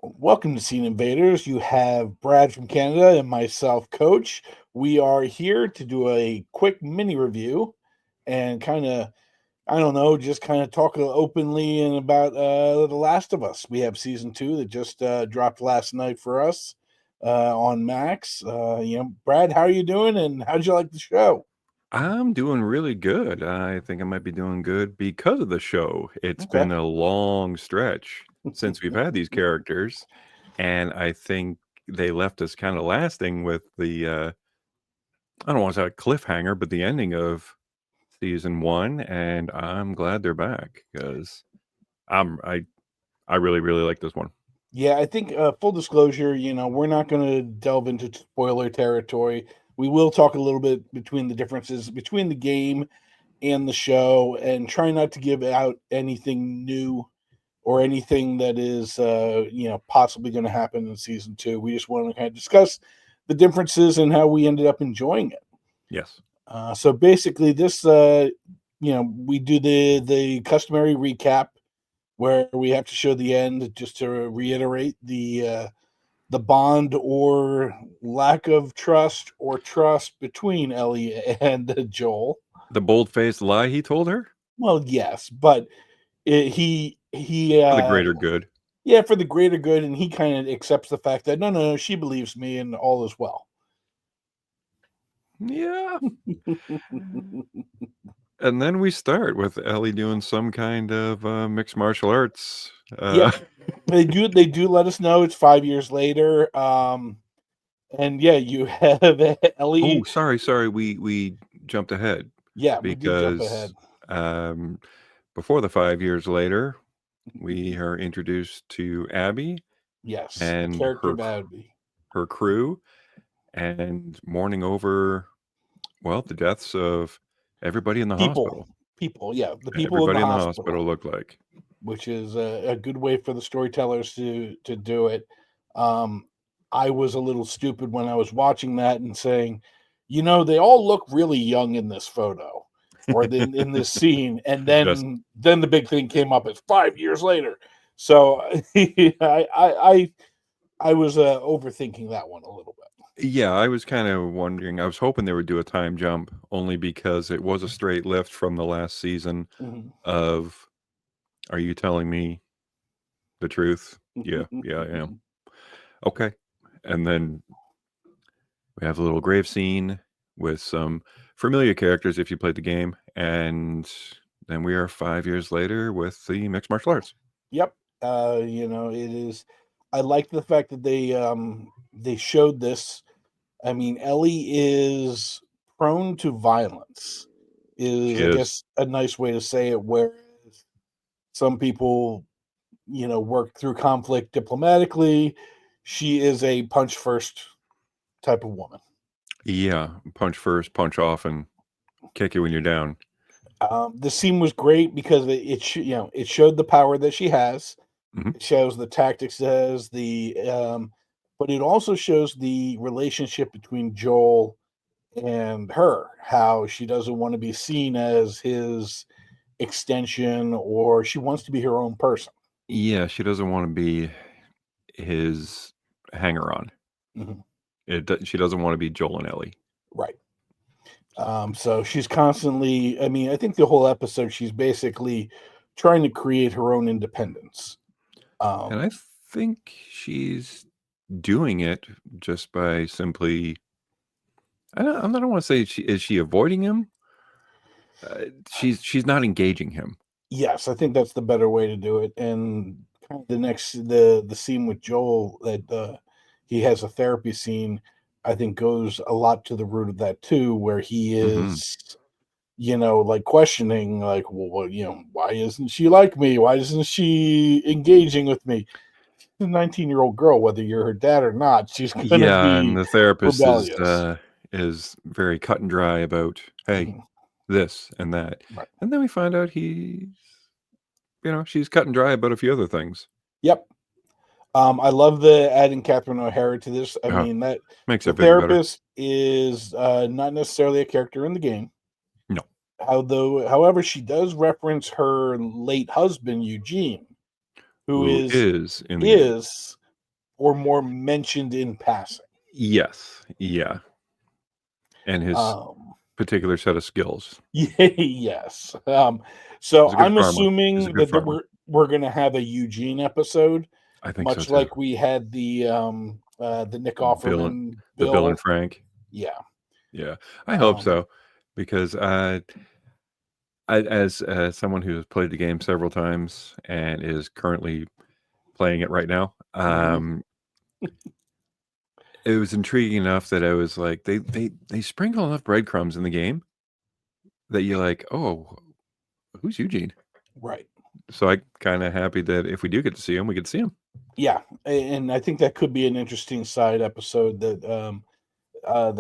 Welcome to Scene Invaders. You have Brad from Canada and myself, Coach. We are here to do a quick mini review and I don't know, just kind of talk openly and about The Last of Us. We have season two that just dropped last night for us on Max. Brad, how are you doing and how'd you like the show? I'm doing really good. I think I might be doing good because of the show. It's Okay. been a long stretch since we've had these characters, and I think they left us kind of lasting with I don't want to say a cliffhanger, but the ending of season one, and I'm glad they're back because I'm I really really like this one. Yeah, I think full disclosure, we're not going to delve into spoiler territory. We will talk a little bit between the differences between the game and the show and try not to give out anything new or anything that is possibly going to happen in season 2. We just want to kind of discuss the differences and how we ended up enjoying it. Yes. So basically this we do the customary recap where we have to show the end just to reiterate the bond or lack of trust or trust between Ellie and Joel. The bold faced lie he told her Well, yes, but he for the greater good. yeah, for the greater good, and he kind of accepts the fact that no, she believes me, and all is well. Yeah. And then we start with Ellie doing some kind of mixed martial arts. Yep, they do let us know it's 5 years later. And yeah, you have Oh, Ellie. sorry. We jumped ahead Yeah, we did jump because ahead. um, before the 5 years later, we are introduced to Abby Yes, the and character of Abby. her crew, and mourning over the deaths of everybody in the People, hospital. yeah, the people in the Everybody in the hospital hospital, looked like. which is a good way for the storytellers to do it. Um, I was a little stupid when I was watching that and saying, they all look really young in this photo or in this scene, and Yes. then the big thing came up. It's 5 years later, so I was overthinking that one a little Yeah, I was kind of wondering. I was hoping they would do a time jump only because it was a straight lift from the last season bit. of, are you telling me the truth? Yeah, yeah, I am. Okay. And then we have a little grave scene with some familiar characters if you played the game. And then we are 5 years later with the mixed martial arts. Yep. It is. I like the fact that they showed this. I mean, Ellie is prone to violence, is She I is. guess a nice way to say it. Whereas some people, work through conflict diplomatically, she is a punch first type of woman. Yeah. Punch first, punch off, and kick you when you're down. The scene was great because it showed the power that she has. Hmm. It shows the tactics as but it also shows the relationship between Joel and her, how she doesn't want to be seen as his extension or she wants to be her own person. Yeah, she doesn't want to be his hanger on. Mhm. She doesn't want to be Joel and Ellie. Right. So she's constantly, I mean, I think the whole episode, she's basically trying to create her own independence. And I Um, think she's doing it just by simply. I don't want to say she avoiding him. She's not engaging him. yes, I think that's the better way to do it. And kind of the scene with Joel that he has a therapy scene, I think goes a lot to the root of that too, where he Hmm. is, like questioning, like, well, why isn't she like me? Why isn't she engaging with me? She's a 19-year-old girl, whether you're her dad or not, she's gonna Yeah, and be the therapist rebellious. is very cut and dry about, hey, Mhm. this and that, Right. and then we find out she's cut and dry about a few other things. Yep. I love the adding Catherine O'Hara to this. I Uh, mean that Makes the everything better. therapist is not necessarily a character in the game. No. However, she does reference her late husband Eugene, who Who is is in the game? is or more mentioned in passing. Yes, yeah, and his Um, particular set of skills. yes. So He's a good I'm farmer. He's a assuming good that farmer. we're going to have a Eugene episode, I think so much too. like we had the Nick Bill, Offerman the Bill Bill. and Frank. Yeah. Yeah, I hope Um, so, because as someone who has played the game several times and is currently playing it right now, mhm, it was intriguing enough that I was like, they sprinkle enough breadcrumbs in the game that you're like, oh, who's Eugene? right. So I kind of happy that if we do get to see him, we get to see him. Yeah, and I think that could be an interesting side episode that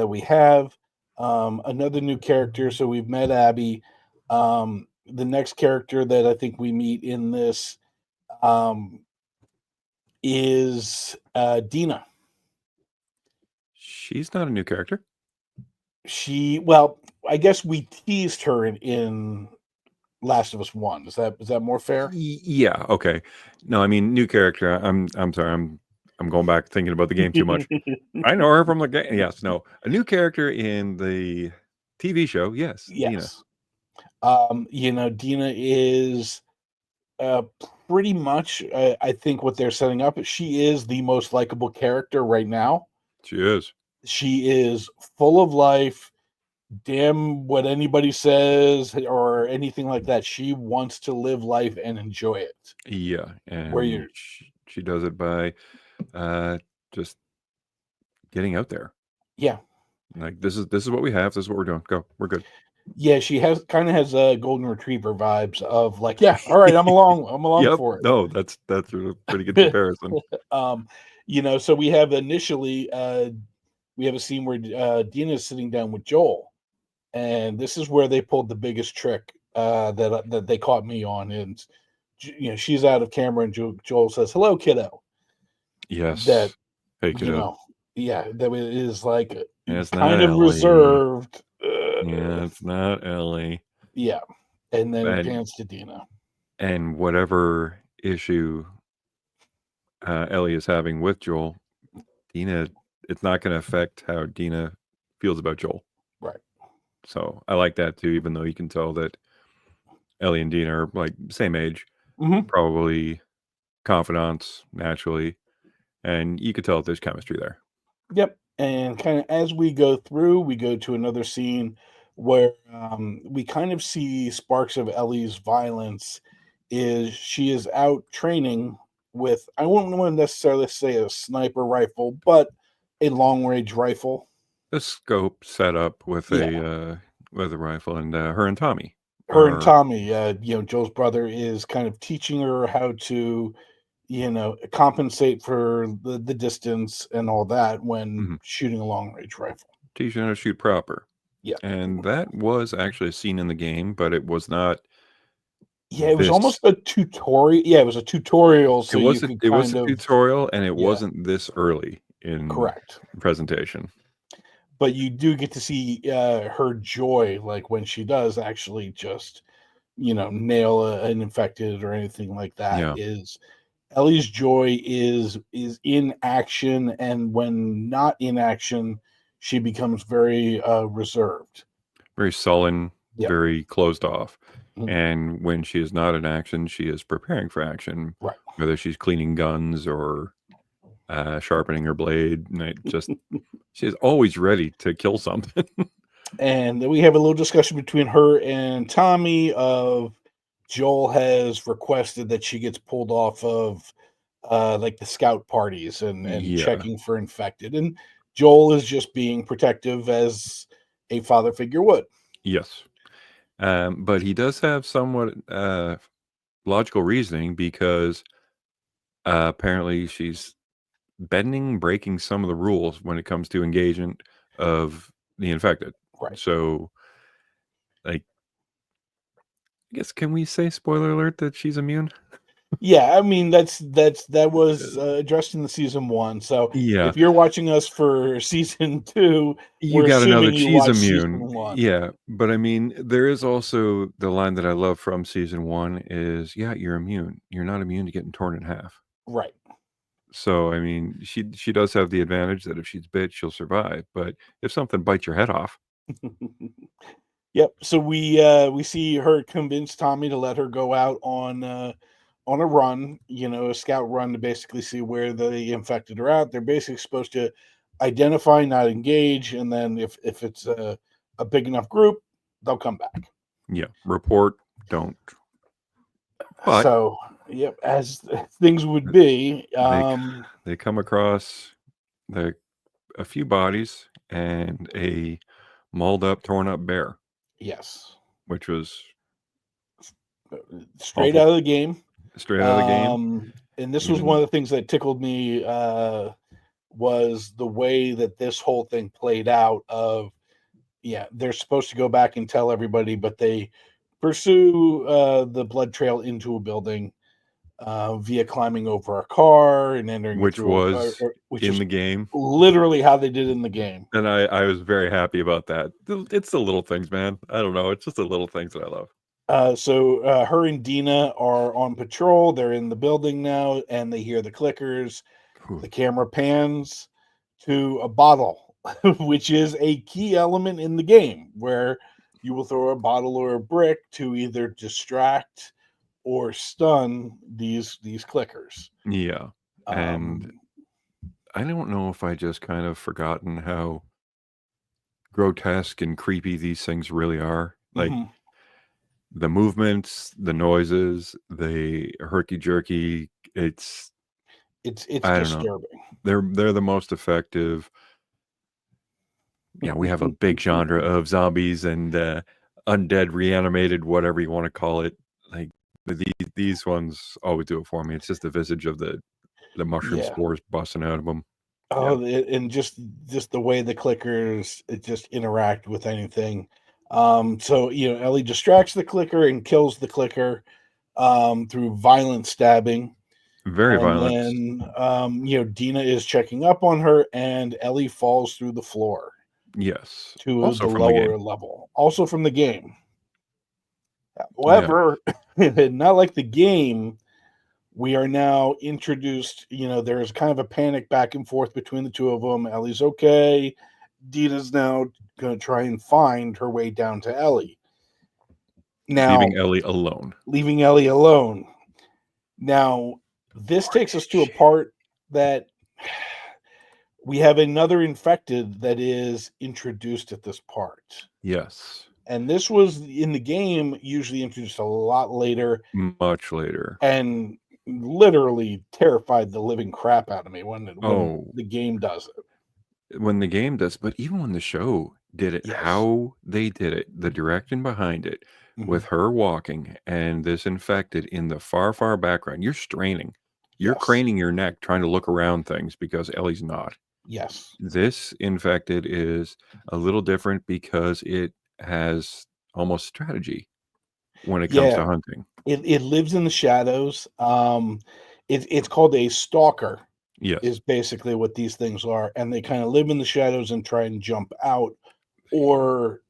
we have. Another new character. So we've met Abby. The next character that I think we meet in this um, is Dina. She's not a new character. Well, I guess we teased her in Last of Us One. Is that more fair? Yeah, okay. No, I mean new character. I'm sorry. I'm going back thinking about the game too much. I know her from the game. Yes, no. A new character in the TV show. Yes, Dina. Yes. Dina is uh, pretty much. I think what they're setting up. She is the most likable character right now. She is. She is full of life. Damn what anybody says or anything like that. She wants to live life and enjoy it. Yeah, Where and you're, she does it by uh just getting out there. yeah, Like this is what we have. This is what we're doing. Go. We're good. yeah, she has a golden retriever vibes of like, yeah, all right, I'm along Yep. for it. No, that's a pretty good comparison. um, so we have initially we have a scene where Dina is sitting down with Joel, and this is where they pulled the biggest trick that they caught me on. And she's out of camera, and Joel says, "Hello, kiddo." That Yes. Hey, you kiddo. know, yeah, that it is like It's not kind of Ellie. reserved. Yeah, it's not Ellie. Yeah, and then it And pans to Dina. whatever issue Ellie is having with Joel, Dina, it's not going to affect how Dina feels about Joel. Right. So I like that too, even though you can tell that Ellie and Dina are like same age, Hmm. probably confidants naturally, and you could tell that there's chemistry there. Yep. And kind of as we go through, we go to another scene where we kind of see sparks of Ellie's violence. Is she is out training with, I wouldn't want to necessarily say a sniper rifle, but a long range rifle. The scope set up Yeah, with a rifle, and her and Tommy her and are Tommy, Joe's brother, is kind of teaching her how to, compensate for the distance and all that when mhm, shooting a long range rifle. teaching how to shoot proper. Yeah. And that was actually a scene in the game, but it was not Yeah, it was this. almost a tutorial. Yeah, it was a tutorial, so you could It was kind a of, tutorial, and it yeah, wasn't this early in correct. presentation. But you do get to see her joy, like when she does actually just, nail an infected or anything like that. Yeah, Is Ellie's joy is in action, and when not in action, she becomes very reserved. very sullen, Yep. very closed off. Mhm. And when she is not in action, she is preparing for action, Right. whether she's cleaning guns or sharpening her blade. And she's always ready to kill something. And then we have a little discussion between her and Tommy of Joel has requested that she gets pulled off of like the scout parties and Yeah. checking for infected. And Joel is just being protective as a father figure would. Yes. But he does have somewhat logical reasoning because apparently she's bending, breaking some of the rules when it comes to engagement of the infected. Right. So, like, I guess can we say spoiler alert that she's immune? Yeah, I mean that was Uh, addressed in the season one. So yeah, if you're watching us for season two, you we're got to know assuming that you she's watched season immune. one. Yeah, but I mean, there is also the line that I love from season one is, "Yeah, you're immune. You're not immune to getting torn in half." Right. So I mean, she does have the advantage that if she's bit, she'll survive. But if something bites your head off, Yep. So we see her convince Tommy to let her go out on a run, a scout run to basically see where the infected are at. They're basically supposed to identify, not engage, and then if it's a big enough group, they'll come back. yeah, report, don't. But So, yep, as things would be, they they come across the a few bodies and a mauled up, torn up bear, yes, which was straight awful. out of the game. Straight out of the game. And this was one Even of the things that tickled me was the way that this whole thing played out. Of Yeah, they're supposed to go back and tell everybody, but they pursue the blood trail into a building via climbing over a car and entering it which through was which in is the game. literally how they did in the game. And I was very happy about that. It's the little things, man. I don't know. It's just the little things that I love. So her and Dina are on patrol. They're in the building now, and they hear the clickers. Whew. The camera pans to a bottle, which is a key element in the game, where you will throw a bottle or a brick to either distract or stun these clickers. Yeah. And Um, I don't know if I just kind of forgotten how grotesque and creepy these things really are. Like mhm. the movements, the noises, the herky jerky. It's I don't know. disturbing. They're the most effective. Yeah, we have a big genre of zombies and undead, reanimated, whatever you want to call it. Like these ones always do it for me. It's just the visage of the mushroom Yeah. spores busting out of them. Yeah, Oh, and just the way the clickers it just interact with anything. So Ellie distracts the clicker and kills the clicker through violent stabbing. very And violent. then Dina is checking up on her, and Ellie falls through the floor Yes, to also the from the lower game. level, also from the game. Yeah, However, not like the game, we are now introduced. There's kind of a panic back and forth between the two of them. Ellie's okay. Dina's now going to try and find her way down to Ellie. Now, leaving Ellie alone. leaving Ellie alone. Now, this takes us to a part that we have another infected that is introduced at this part. Yes, And this was in the game, usually introduced a lot later much later. and literally terrified the living crap out of me when Oh, the game does it. when the game does, but even when the show did it, Yes. how they did it, the direction behind it, Mhm. with her walking and this infected in the far, far background, you're straining. You're Yes. craning your neck trying to look around things because Ellie's not. Yes. This infected is a little different because it has almost strategy when it comes to Yeah. hunting. It lives in the shadows. It's called a stalker, Yes. is basically what these things are, and they kind of live in the shadows and try and jump out or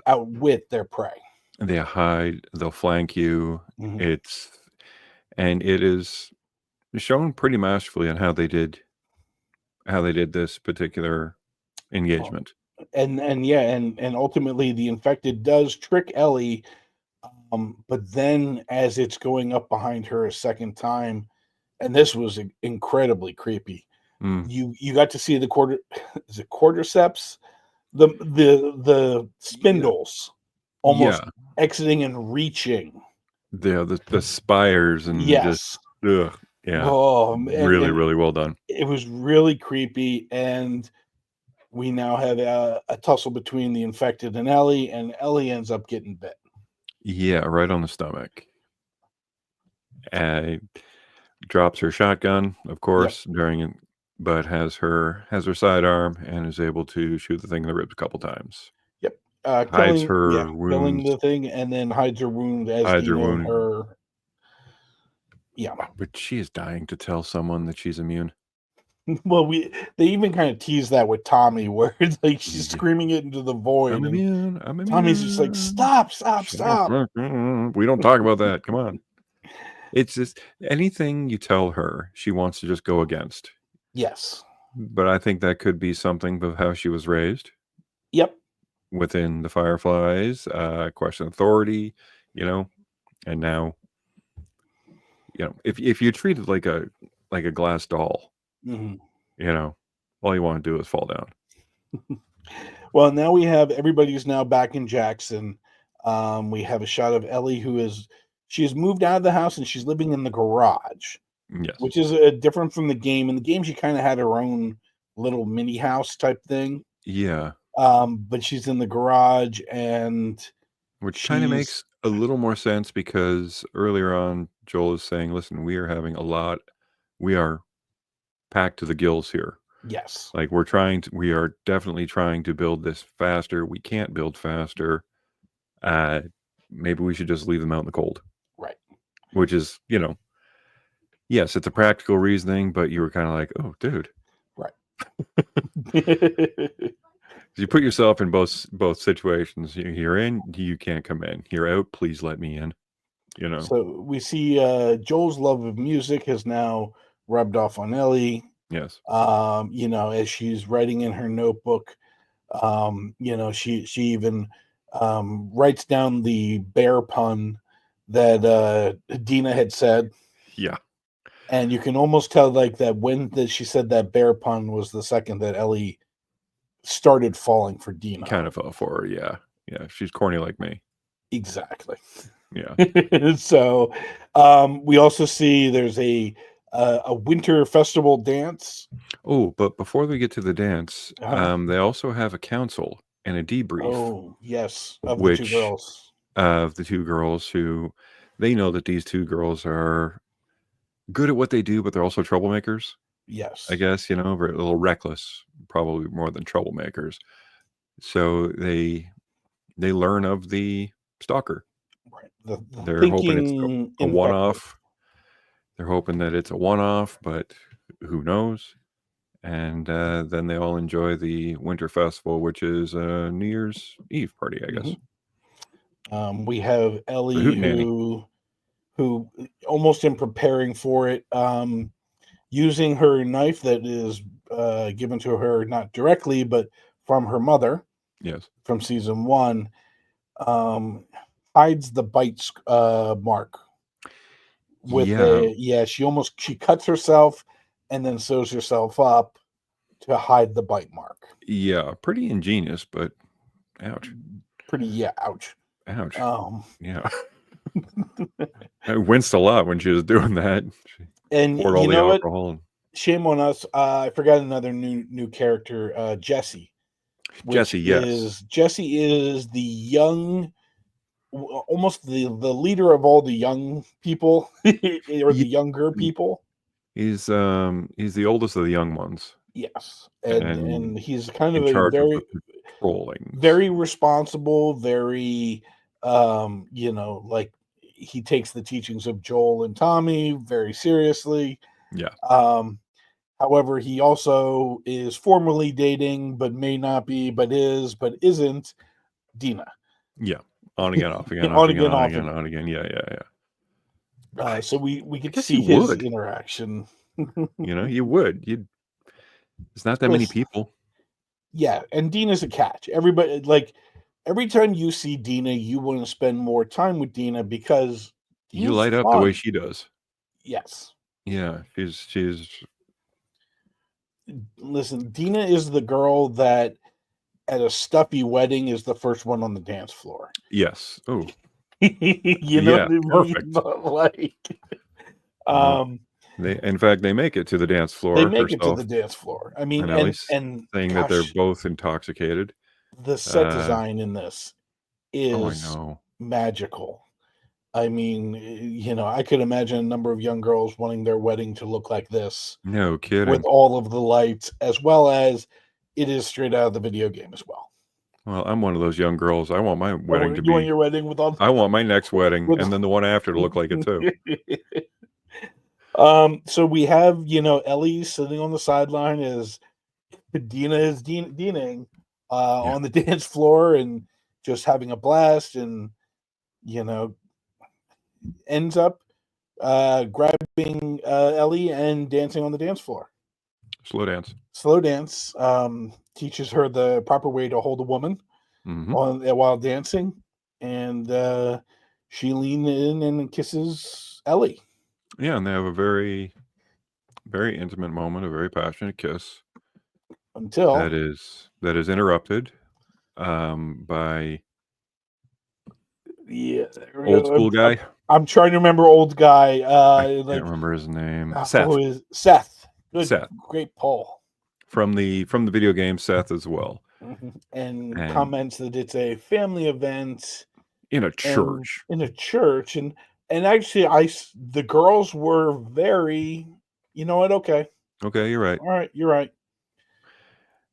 outwit their prey. They hide, they'll flank you. Mhm. It's and it is shown pretty masterfully on how they did this particular Oh, engagement. and yeah, and ultimately the infected does trick Ellie, but then as it's going up behind her a second time, and this was incredibly creepy. Mm, You got to see the quarter is it cordyceps? The yeah, spindles almost yeah, exiting and reaching. the spires and just Yes. ugh, yeah, Oh, really, and really well done. it was really creepy, and we now have a tussle between the infected and Ellie ends up getting bit. Yeah, right on the stomach. Uh, drops her shotgun, of Yep, course, during it, but has her sidearm and is able to shoot the thing in the ribs a couple times. yep. Hides Yeah, her killing wounds, the thing, and then hides her wound as hides her Dina and wound, her. Yeah. but she is dying to tell someone that she's immune. Well, they even kind of tease that with Tommy, where it's like she's Yeah. screaming it into the void, I'm and immune. I'm Tommy's just like, immune. "Stop, stop, Shut up. stop!" We don't talk about that. Come on. It's just anything you tell her, she wants to just go against. Yes. But I think that could be something of how she was raised Yep. within the Fireflies, question authority, you know, and now, if you treat it like a glass doll, Hmm. you know, all you want to do is fall down. Well, now we have everybody's now back in Jackson. We have a shot of Ellie she's moved out of the house and she's living in the garage, Yes. which is different from the game. In the game, she kind of had her own little mini house type thing. Yeah. But she's in the garage and Which kind of she's makes a little more sense because earlier on, Joel is saying, listen, we are packed to the gills here. yes, Like we are definitely trying to build this faster. We can't build faster. Uh, Maybe we should just leave them out in the cold, right, which is, yes, it's a practical reasoning, but you were kind of like, oh, dude, right. you put yourself in both situations. You're in, you can't come in. You're out, please let me in. So we see Joel's love of music has now rubbed off on Ellie. Yes, As she's writing in her notebook, she even writes down the bear pun that Dina had said, yeah, and you can almost tell like that when that she said that bear pun was the second that Ellie started falling for Dina. kind of fell for her. Yeah, yeah, she's corny like me. Exactly. Yeah. So we also see there's a winter festival dance. Oh, but before we get to the dance, Uh, they also have a council and a debrief, oh yes, of the two which girls. of the two girls who they know that these two girls are good at what they do, but they're also troublemakers. I Yes, guess very a little reckless, probably more than troublemakers. So they learn of the stalker. right. The They're hoping it's thinking a infected. one-off. They're hoping that it's a one-off, but who knows? And then they all enjoy the winter festival, which is a New Year's Eve party, I guess. Mhm. We have The Ellie hootenanny. who almost in preparing for it, using her knife that is given to her not directly but from her mother Yes. from season one, um, hides the bite mark with Yeah. she cuts herself and then sews herself up to hide the bite mark. Yeah. Pretty ingenious, but ouch. Pretty, yeah, ouch. Ouch. Um, Yeah. I winced a lot when she was doing that. She and poured all you the know what? alcohol. Shame on us. I forgot another new character, Jesse, which Jesse, yes. is Jesse is the young, almost the leader of all the young people or Yeah. the younger people. He's the oldest of the young ones Yes, and and he's kind in of a charge of the patrollings. very responsible, very like he takes the teachings of Joel and Tommy very seriously. Yeah. Um, However, he also is formally dating, but may not be, but is, but isn't Dina. Yeah. On again, off again, off On again, again, on off again, again. on again. Yeah, yeah, yeah. So we I get to guess you see his would. interaction. You would. You'd. There's not that many Listen, people. yeah, and Dina's a catch. Everybody like every time you see Dina, you want to spend more time with Dina because You Dina's light up the way fun. she does. Yes. Yeah, she's Listen, Dina is the girl that at a stuffy wedding is the first one on the dance floor. yes. Oh, You know what yeah, I mean? perfect. Like, No, um, they in fact they make it to the dance they floor make it to herself the dance floor. I mean, and Ellie's and saying that they're gosh, both intoxicated. the set Uh, design in this oh, I is know. magical. I mean, I could imagine a number of young girls wanting their wedding to look like this No with kidding. all of the lights, as well as it is straight out of the video game as well. Well, I'm one of those young girls. I want my wedding to You want be. your wedding with all I want my next wedding with and then the one after to look like it too. so we have, Ellie sitting on the sideline as Dina is Deaning Yeah. on the dance floor and just having a blast and you know ends up grabbing Ellie and dancing on the dance floor. Slow dance. Slow dance teaches her the proper way to hold a woman Hmm. while dancing, and she leans in and kisses Ellie Yeah, and they have a very, very intimate moment, a very passionate kiss until that is interrupted by yeah. old school guy. I'm trying to remember old guy. I can't Like remember his name. who Seth. is Seth? Good, Seth great poll. from the video game Seth as well, And and comments that it's a family event in a and church. in a church, and actually, the girls were very, you know what? Okay, Okay, you're right. all right, you're right.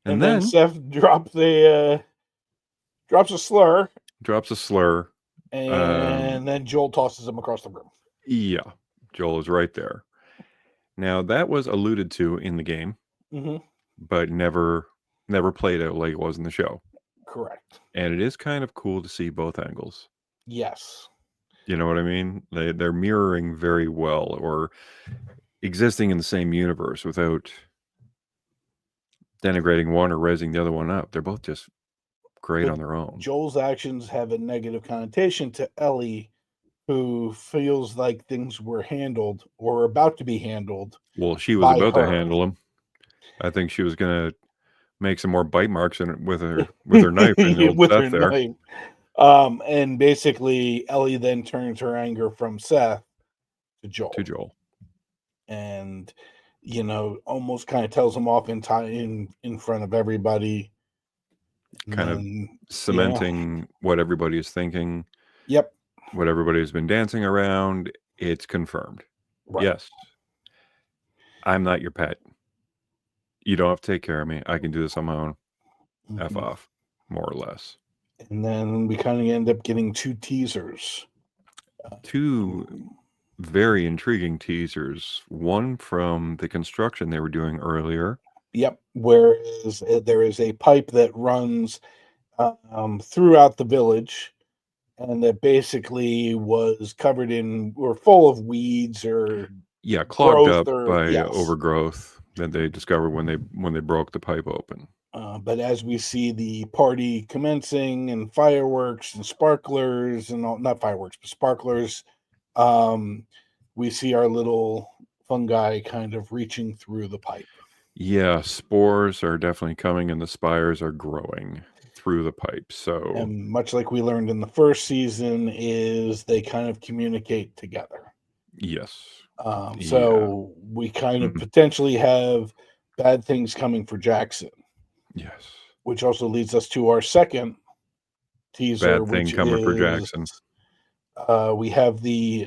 And And then then Seth drops a slur, drops a slur. and then Joel tosses him across the room. Yeah, Joel is right there. Now that was alluded to in the game, Hmm. but never played out like it was in the show. Correct. And it is kind of cool to see both angles. Yes. You know what I mean? They're mirroring very well, or existing in the same universe without denigrating one or raising the other one up. They're both just great But on their own. Joel's actions have a negative connotation to Ellie, who feels like things were handled or about to be handled Well, she was by about to her. handle him. I think she was gonna make some more bite marks with her knife in the old With her Seth there. knife. And basically, Ellie then turns her anger from Seth to Joel, To Joel. and almost kind of tells him off in front of everybody. And Kind of then, yeah, cementing what everybody is thinking, yep, what everybody's been dancing around. It's confirmed. right. Yes, I'm not your pet. You don't have to take care of me. I can do this on my own. F Mhm. off, more or less. And then we kind of end up getting two teasers. Two Um, very intriguing teasers. One from the construction they were doing earlier. Yep. Whereas there is a pipe that runs throughout the village, and that basically was covered in or full of weeds or Yeah, clogged growth up or by yes. overgrowth that they discovered when they broke the pipe open. But as we see the party commencing and fireworks and sparklers and all, not fireworks, but sparklers, um, we see our little fungi kind of reaching through the pipe. Yeah, spores are definitely coming and the spires are growing through the pipe. So, And much like we learned in the first season, is they kind of communicate together. yes. Yeah. So we kind of Mm, potentially have bad things coming for Jackson, yes. which also leads us to our second teaser, Bad thing which coming for is Jackson. we have the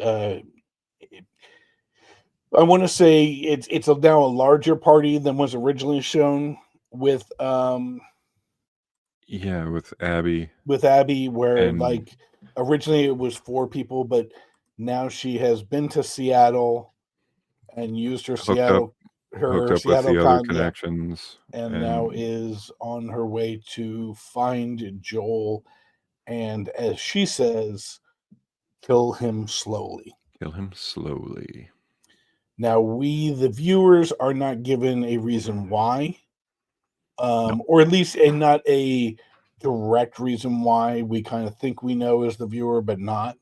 I want to say it's now a larger party than was originally shown with Yeah, with Abby Abby, where and like originally it was four people, but now she has been to Seattle and used hooked up her with Seattle the other yeah, connections and now and is on her way to find Joel and, as she says, kill him slowly. kill him slowly. Now we, the viewers, are not given a reason why, No. or at least not a direct reason why. We kind of think we know as the viewer, but not.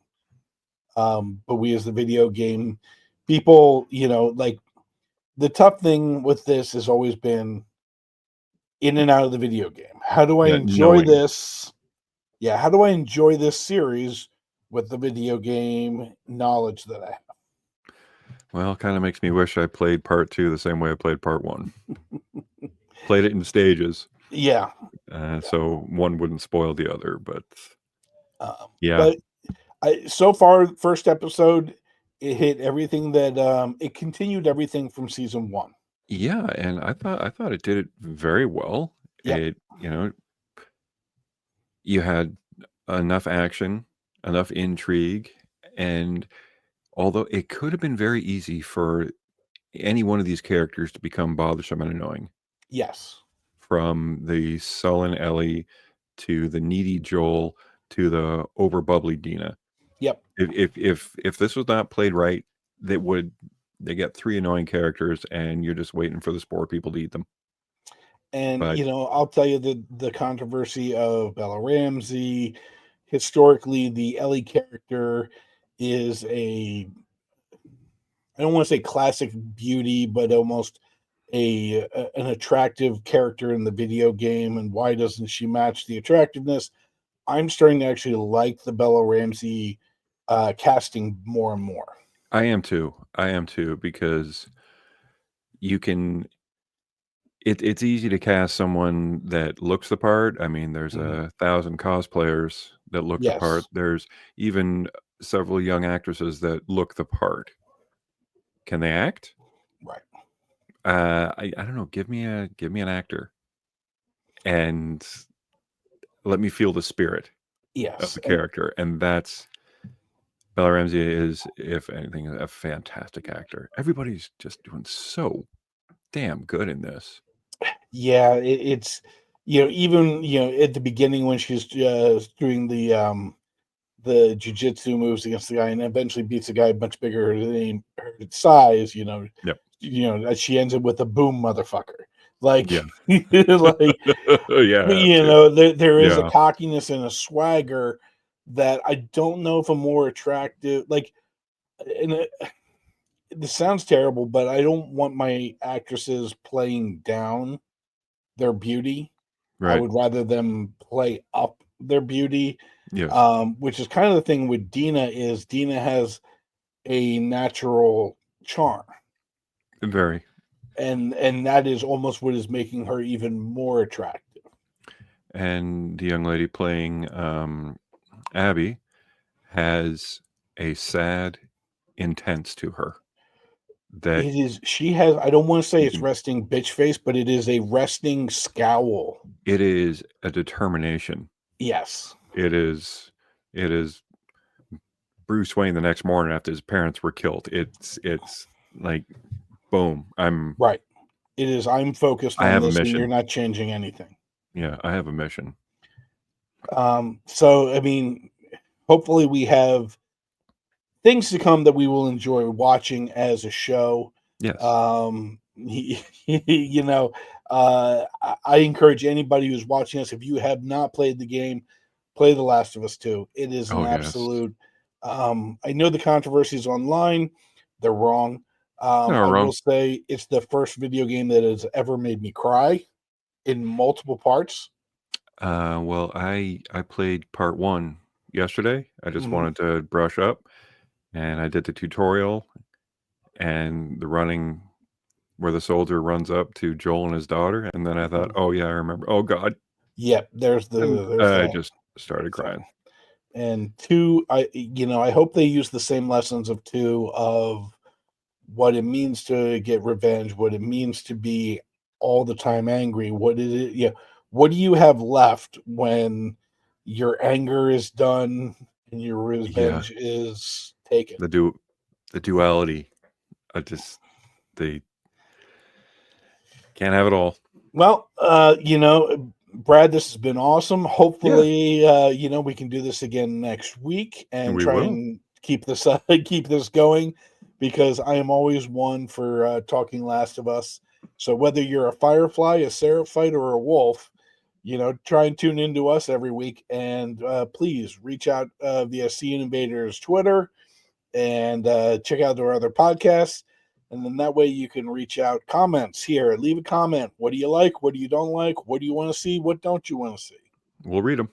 But we, as the video game people, like the tough thing with this has always been in and out of the video game. How do I Yeah, enjoy knowing. this? Yeah, how do I enjoy this series with the video game knowledge that I have? Well, kind of makes me wish I played part 2 the same way I played part 1. Played it in stages, Yeah, so one wouldn't spoil the other, but yeah. but so far, first episode, it hit everything that it continued everything from season one. Yeah, and I thought it did it very well. Yep. You had enough action, enough intrigue, and although it could have been very easy for any one of these characters to become bothersome and annoying, Yes. from the sullen Ellie to the needy Joel to the over bubbly Dina. Yep. If this was not played right, they get 3 annoying characters, and you're just waiting for the spore people to eat them. And But I'll tell you the controversy of Bella Ramsey. Historically, the Ellie character is I don't want to say classic beauty, but almost an attractive character in the video game. And why doesn't she match the attractiveness? I'm starting to actually like the Bella Ramsey casting more and more. I am too. Because you can it's easy to cast someone that looks the part. I mean, there's Mhm. 1,000 cosplayers that look the part. Yes, There's even several young actresses that look the part. Can they act? right. I don't know. Give me an actor and let me feel the spirit of Yes, the and character, and that's Bella Ramsey is, if anything, a fantastic actor. Everybody's just doing so damn good in this. yeah, it's even at the beginning when she's doing the jujitsu moves against the guy and eventually beats a guy much bigger than her size, Yep. she ends up with a boom motherfucker. Like, Yeah. like Yeah. there is a Yeah. cockiness and a swagger that I don't know if I'm more attractive. Like, and this sounds terrible, but I don't want my actresses playing down their beauty. I Right. would rather them play up their beauty, Yes. which is kind of the thing with Dina has a natural charm, Very. and that is almost what is making her even more attractive. And the young lady playing Abby has a sad intense to her that She has, I don't want to say you it's can resting bitch face, but it is a resting scowl. it is a determination. Yes, It is Bruce Wayne the next morning after his parents were killed. It's like boom. right. It is, I'm focused I on have a this and you're mission. not changing anything. Yeah, I have a mission. So I mean, hopefully we have things to come that we will enjoy watching as a show. Yes. Um, I encourage anybody who's watching us, if you have not played the game, play The Last of Us 2. It is an Oh yes. absolute. I know the controversies online; they're wrong. No I will wrong. say it's the first video game that has ever made me cry in multiple parts. Well, I played part 1 yesterday. I just Mhm. wanted to brush up, and I did the tutorial and the running where the soldier runs up to Joel and his daughter, and then I thought, Mhm. "Oh, yeah, I remember. Oh god." Yep, And there's I that. just started So, crying. and two, I hope they use the same lessons of two of what it means to get revenge, what it means to be all the time angry. What is it? Yeah, what do you have left when your anger is done and your Yeah, revenge is taken? the du the duality. I just they can't have it all. Well, Brad, this has been awesome. Yeah, Hopefully, we can do this again next week and we try will. and keep this keep this going because I am always one for talking Last of Us. So whether you're a Firefly, a Seraphite, or a Wolf, try and tune into us every week. And please reach out via CN Invaders Twitter and check out our other podcasts. And then that way you can reach out comments here. Leave a comment. What do you like? What do you don't like? What do you want to see? What don't you want to see? We'll read them.